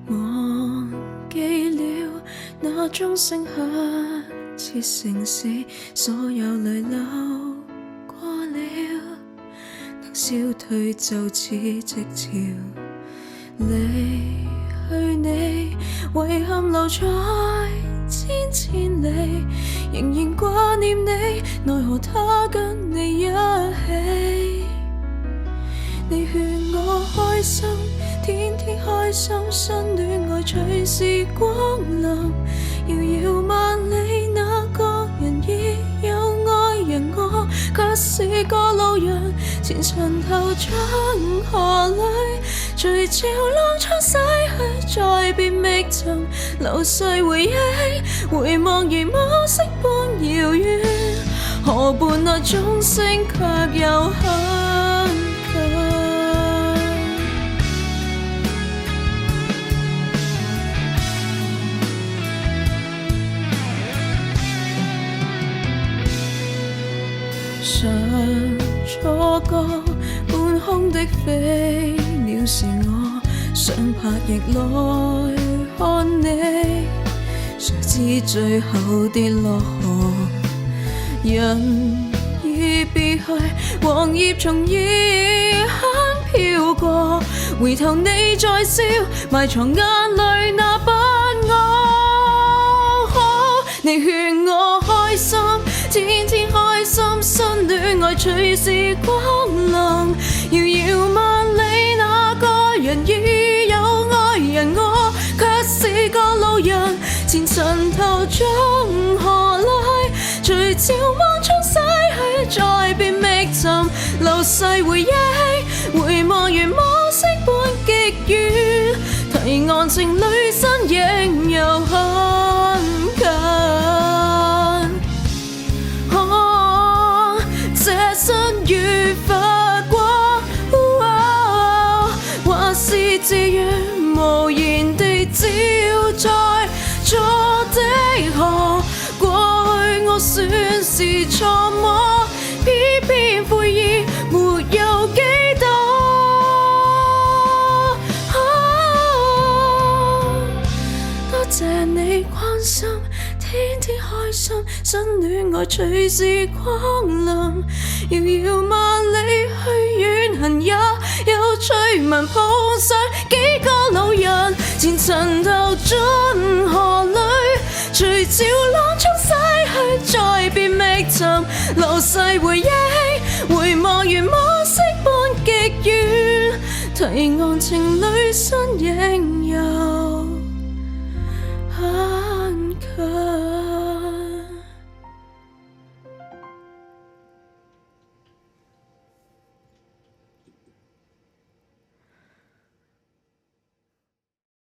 忘記了那鐘聲響徹城市，所有淚流過了，當消退就似寂潮離去你，遺憾留在千千里，仍然掛念你，奈何他跟你一起。你勸我開心，天天開心，新戀愛隨時光臨，遙遙萬里那個人已有愛人，我卻是個路人，前塵頭像河裏隨潮浪沖洗去，再別覓尋流逝回憶，回望如暮色般遙遠，河畔那鐘聲卻又很近。常錯過半空的飛鳥是我，想拍翼來看你，誰知最後跌落河，人已別去，黃葉從異鄉飄過，回頭你再笑，埋藏眼淚那不安。你勸我開心，天天開心，新戀愛隨時光臨，遙遙萬里那個人已有愛人，我卻是個路人，前塵頭像河裏隨潮往沖洗去，再別覓尋流逝回憶，回望如暮色般極遠，堤岸情侶身影又很近。這身與發光，或是自願無言地照在錯的河，過去我算是錯麼？偏偏悔意沒有幾多。多謝你關心，天天開心，新戀愛隨時光臨，遙遙萬里去遠行也有趣聞，碰上幾個路人，前塵頭進河裏隨潮浪沖洗去，再別覓尋流逝回憶，回望如暮色般極遠，堤岸情侶身影又